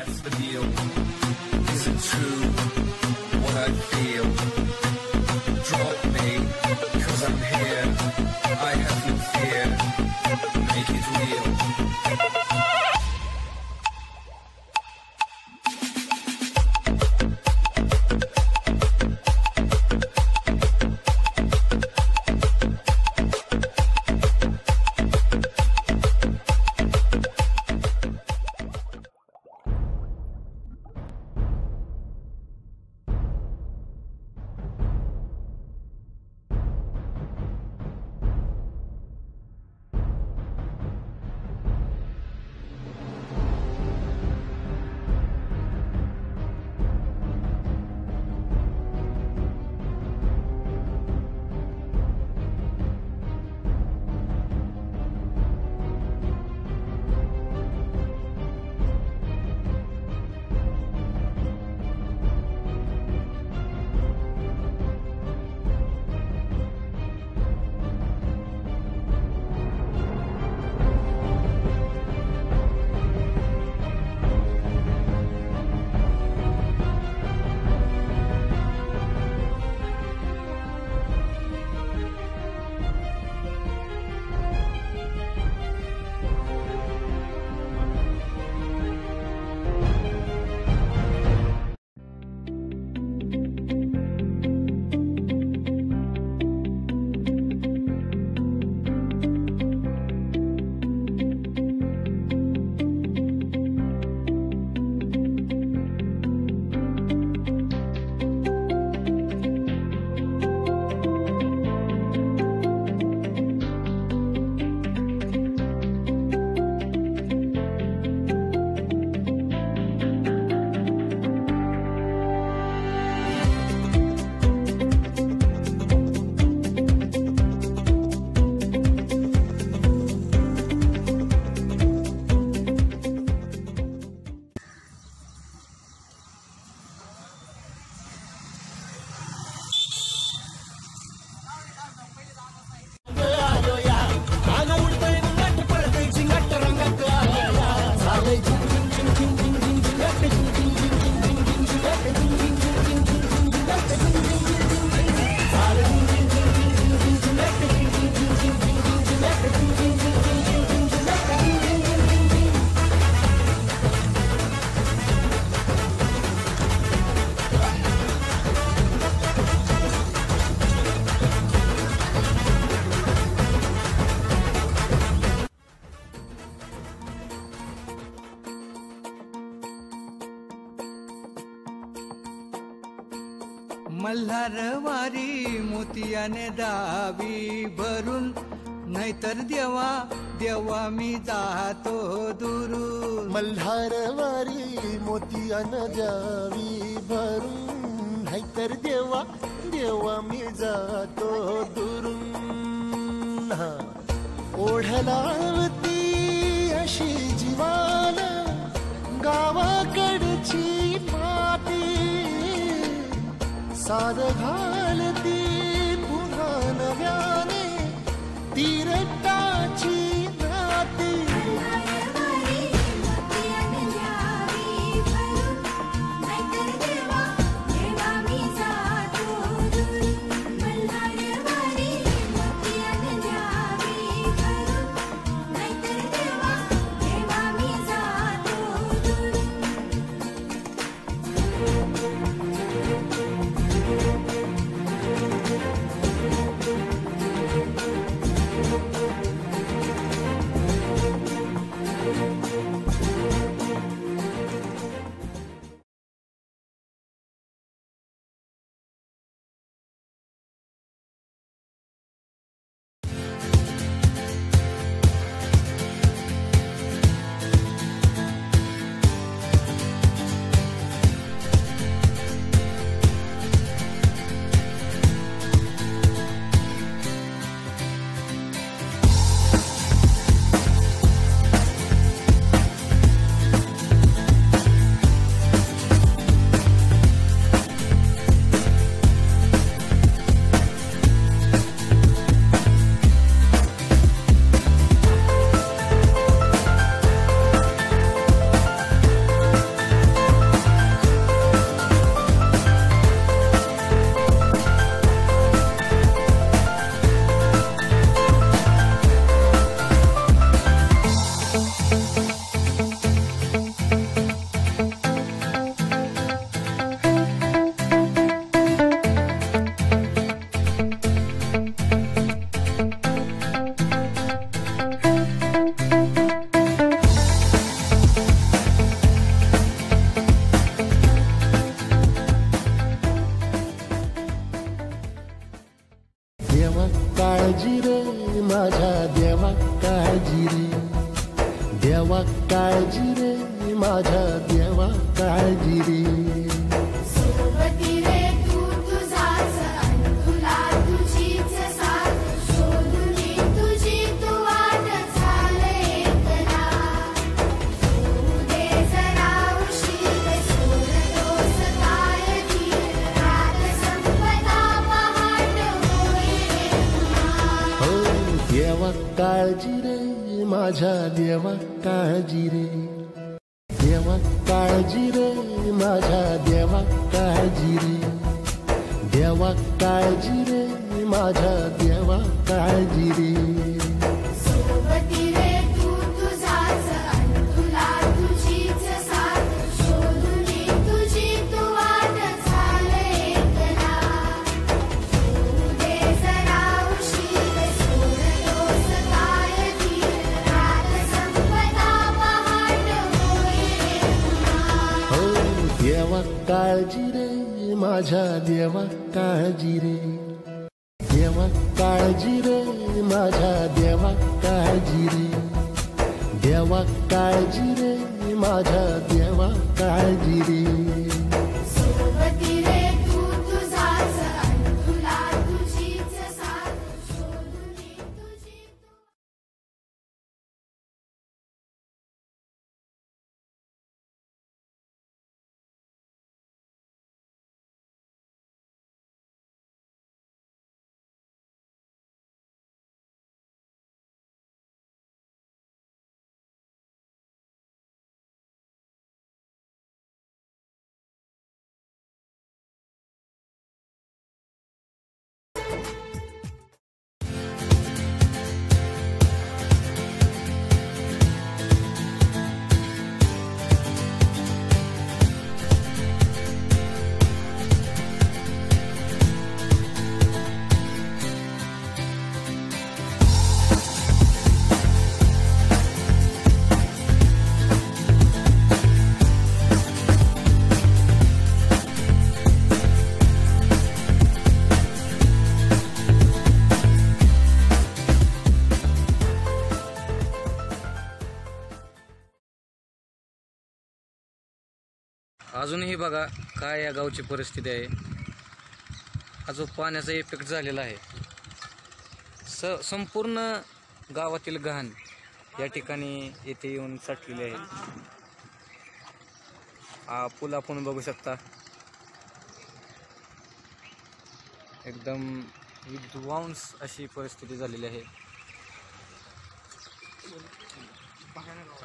That's the deal. Is it true what I feel? Drop me, cause I'm here. I have no fear. Make it real. मल्हारवारी मोतियाने दावी भरून नाहीतर देवा देवा मी जातो दुरून मल्हारवारी मोतियाने द्यावी भरून नाहीतर देवा देवा मी जातो दुरून ओढलावती अशी जीवान गावाकडची माती साद घालती पुन्हा नव्याने तीरटाची नाती माझ्या देवा काळजी रे, देवा काळजी रे, माझ्या देवा काळजी रे. सोबती रे तू तुझाच अन तुला तुझीच साथ, शोधुनी तुझी तू वाट चाल एकला. होऊ दे जरा उशीर, सोड दोष काय धीर, रात संपता पहाट होईल पुन्हा. हो देवा काळजी रे, माझ्या देवा काळजी रे, देवा काळजी रे, माझ्या देवा काळजी रे, देवा काळजी रे, माझ्या देवा काळजी रे. सोबती रे तू तुझाच अन तुला तुझीच साथ, शोधुनी तुझी तू वाट चाल एकला. होऊ दे जरा उशीर, सोड दोष काय धीर, रात संपता पहाट होईल पुन्हा. हो देवा काळजी रे, माझ्या देवा काळजी रे, देवा काळजी रे, माझ्या देवा काळजी रे, देवा काळजी रे, माझ्या देवा काळजी रे. सोबती रे तू तुझाच अन तुला तुझीच साथ, शोधुनी तुझी तू. अजूनही बघा काय या गावची परिस्थिती आहे. हा जो पाण्याचा इफेक्ट झालेला आहे, संपूर्ण गावातील घाण या ठिकाणी येथे येऊन साठलेली आहे. हा पूल आपण बघू शकता, एकदम विध्वंस अशी परिस्थिती झालेली आहे.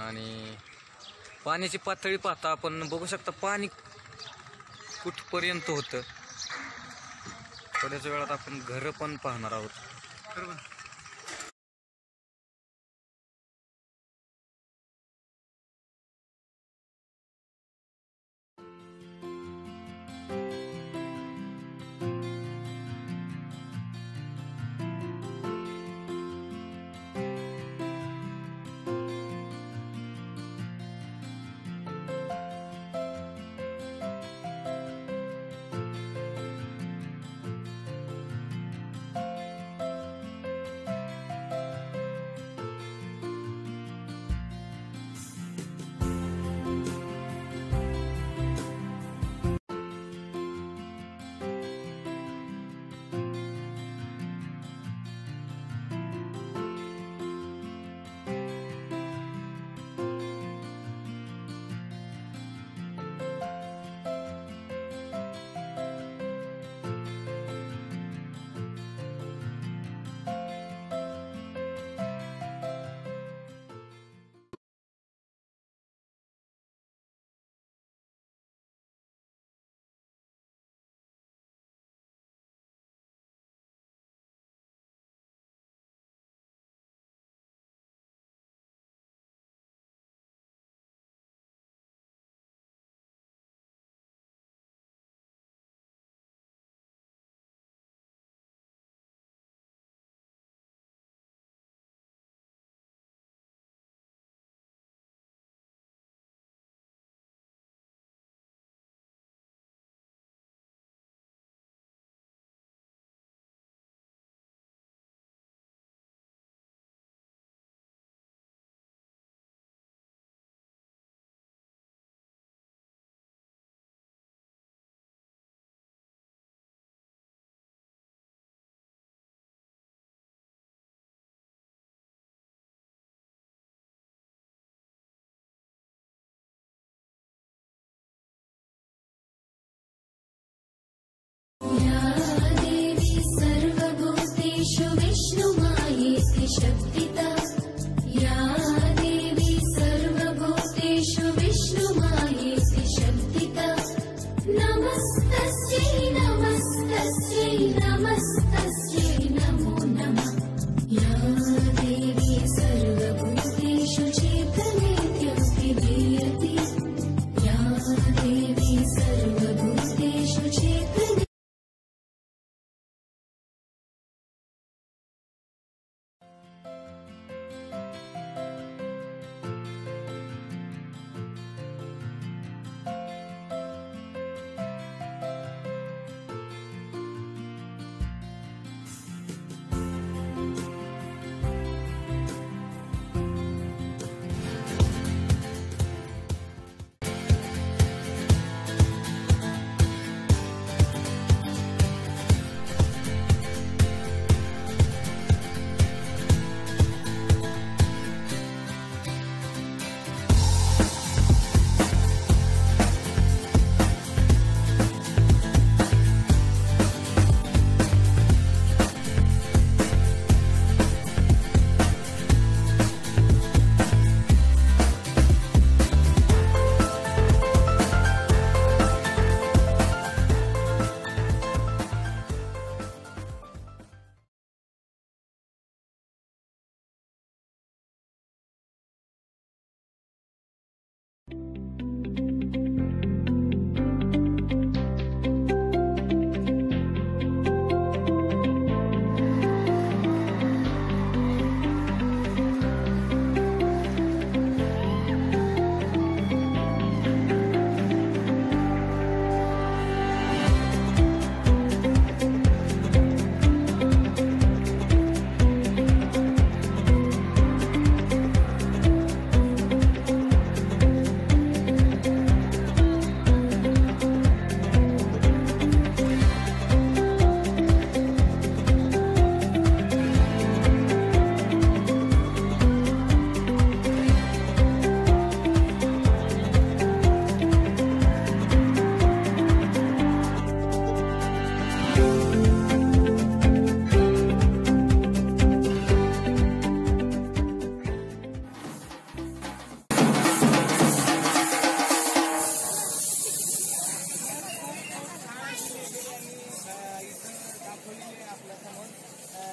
आणि पाण्याची पातळी पाहता आपण बघू शकता पाणी कुठपर्यंत होतं. थोड्याच वेळात आपण घरं पण पाहणार आहोत. या देवी सर्वभूतेषु विष्णुमायेति शक्तिता या देवी सर्वभूतेषु विष्णुमायेति शक्तिता नमस्तस्यै नमस्तस्यै नमस्तस्यै नमो नमः या देवी सर्वभूतेषु चेतनेत्यभिधीयते या देवी सर्वभूतेषु चेतने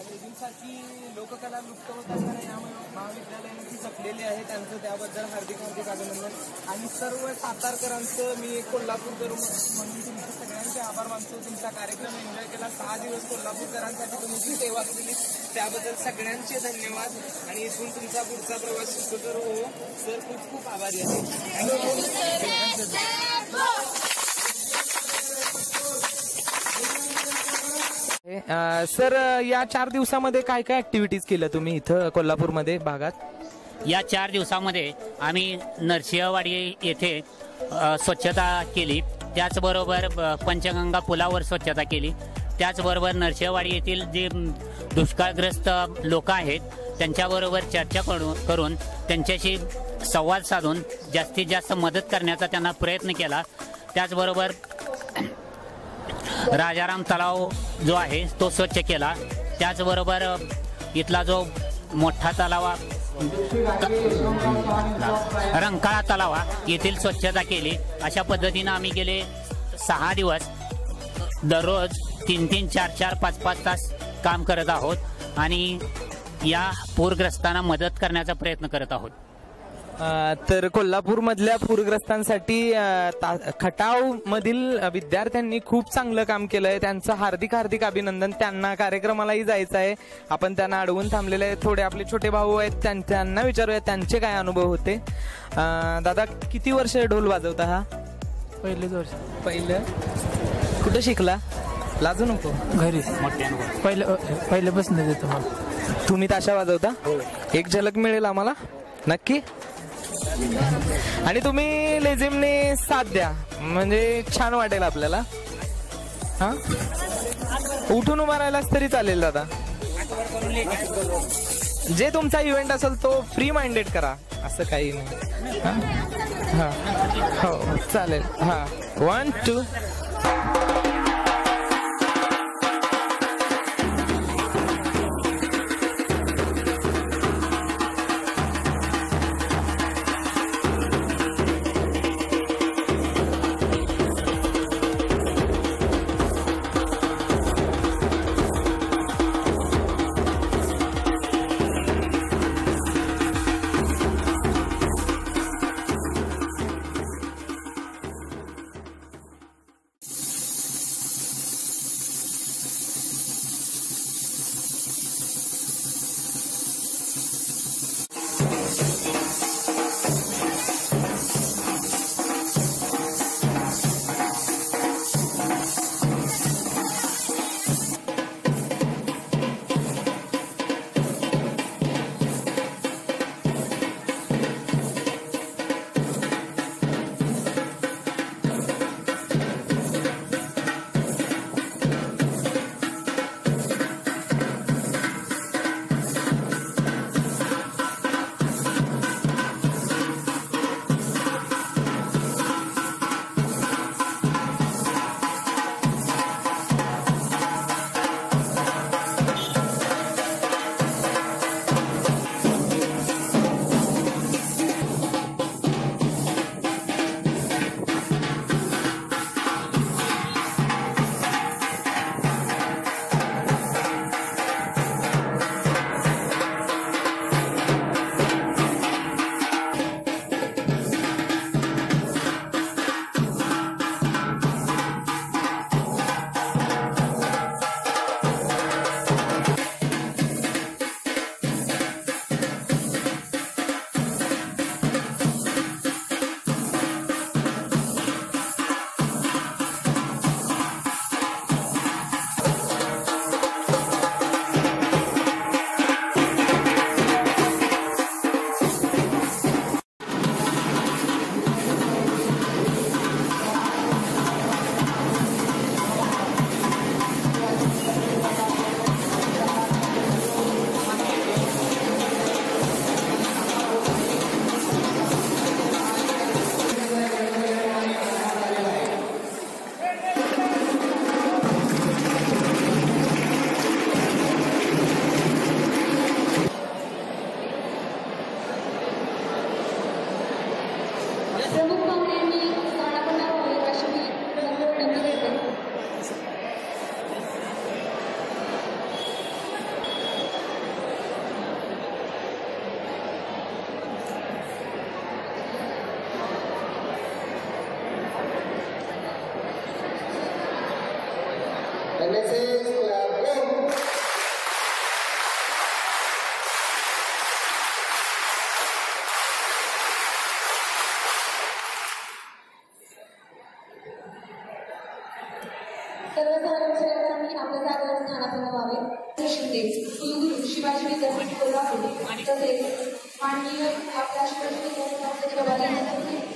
लेझिमसारखी लोककला लुप्त होत असताना या महाविद्यालयाने जपलेली आहे त्यांचं त्याबद्दल हार्दिक हार्दिक अभिनंदन. आणि सर्व सातारकरांचं मी कोल्हापूर म्हणून तुमच्या सगळ्यांचे आभार मानतो. तुमचा कार्यक्रम एन्जॉय केला. 6 दिवस कोल्हापूरकरांसाठी तुम्ही जी सेवा केली त्याबद्दल सगळ्यांचे धन्यवाद. आणि इथून तुमचा पुढचा प्रवास सुखकर हो. सर खूप खूप आभारी आहे. सर या 4 दिवसामध्ये काय काय ऍक्टिव्हिटीज केल्या तुम्ही इथं कोल्हापूरमध्ये भागात? या 4 दिवसामध्ये आम्ही नरसिंहवाडी येथे स्वच्छता केली. त्याचबरोबर पंचगंगा पुलावर स्वच्छता केली. त्याचबरोबर नरसिंहवाडी येथील जे दुष्काळग्रस्त लोक आहेत त्यांच्याबरोबर चर्चा करून त्यांच्याशी संवाद साधून जास्तीत जास्त मदत करण्याचा त्यांना प्रयत्न केला. त्याचबरोबर राजाराम तलाव जो आहे तो स्वच्छ केला. त्याचबरोबर इथला जो मोठा तलाव रंकाळा तलाव येथील स्वच्छता केली. अशा पद्धतीनं आम्ही गेले 6 दिवस दररोज 3-3, 4-4, 5-5 तास काम करत आहोत आणि या पूरग्रस्तांना मदत करण्याचा प्रयत्न करत आहोत. तर कोल्हापूरमधल्या पूरग्रस्तांसाठी खटाव मधील विद्यार्थ्यांनी खूप चांगलं काम केलंय. त्यांचं हार्दिक हार्दिक अभिनंदन. त्यांना कार्यक्रमालाही जायचं आहे. आपण त्यांना अडवून थांबलेले आहेत. थोडे आपले छोटे भाऊ आहेत त्यांना विचारूया त्यांचे काय अनुभव होते. दादा किती वर्ष ढोल वाजवता? हा पहिलेच वर्ष. पहिलं कुठं शिकला? लाजू नको. घरी पहिल्यापासून देतो मला. तुम्ही ताशा वाजवता? एक झलक मिळेल आम्हाला नक्की. आणि तुम्ही लेझिमने साथ द्या म्हणजे छान वाटेल आपल्याला. हा उठून उभा राहिलास तरी चालेल दादा. जे तुमचा इव्हेंट असेल तो फ्री माइंडेड करा. असं काही नाही. हा हो चालेल. हा 1 2 विद्यापीठ कोल्हापूर तसेच माननीय आपल्या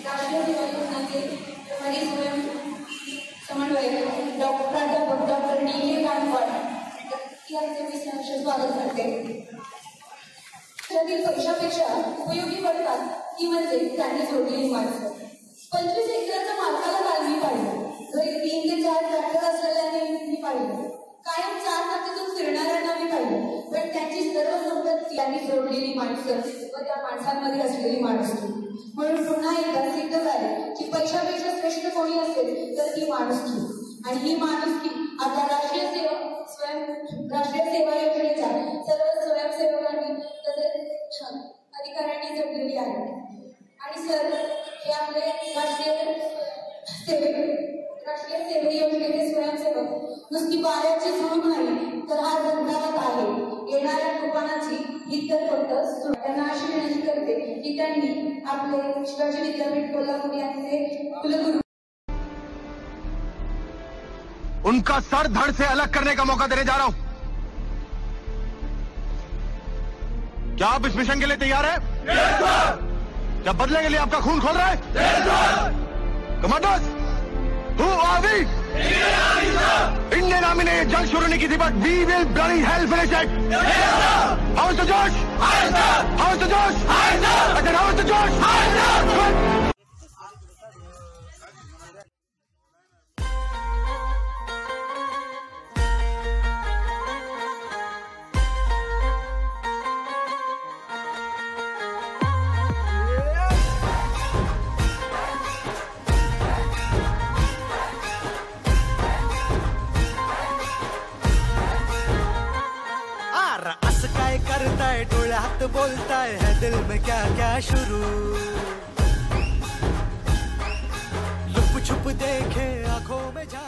राष्ट्रीय सेवा योजनाचे प्रभारी स्वयं समन्वयक डॉक्टर डी.ए. गायकवाड यांचे मी सहर्ष स्वागत करते. पैशापेक्षा उपयोगी पडतात ती म्हणजे त्यांनी जोडलेली माणसं. 25 एकराच्या मालकाला काल मी पाहिलं. घरी 3 ते 4 ट्रॅक्टर असलेल्याने मी पाहिलं. कायम 4 चाकीतून फिरणाऱ्यांना मी पाहिलं. पण त्यांची सर्व संपत्ती त्यांनी जोडलेली माणसं व त्या माणसांमध्ये असलेली माणुसकी. म्हणून पुन्हा एकदा सिद्ध झाले की पैशापेक्षा श्रेष्ठ कोणी असेल तर ती माणुसकी. आणि ही माणुसकी आपल्या राष्ट्रीय सेवा योजनेच्या सर्व स्वयंसेवकांनी तसेच अधिकाऱ्यांनी जपलेली आहे. आणि सर हे आपले राष्ट्रीय सेवा योजनेचे स्वयंसेवक नुसती पाण्याची सुरूप नाही तर हा धंदावत आहे. येणाऱ्या कुपानाची ही तर फक्त त्यांना अशी विनंती करते की त्यांनी आपले शिवाजी विद्यापीठ कोल्हापूर यांचे कुलगुरू उनका सर धड़ से अलग करने का मौका देने जा रहा हूं. क्या आप इस मिशन के लिए तैयार हैं? क्या बदले के लिए आपका खून खोल रहा है? Commanders, who are we? Indian army ने जंग शुरू नहीं की थी, but we will bloody hell finish it. How is the जोश? हाउ इज द जोश? हाउ इज द जोश? काय करताय डोळ्यात बोलताय है दिल में क्या क्या शुरू. लुप छुप देखे आंखों में जा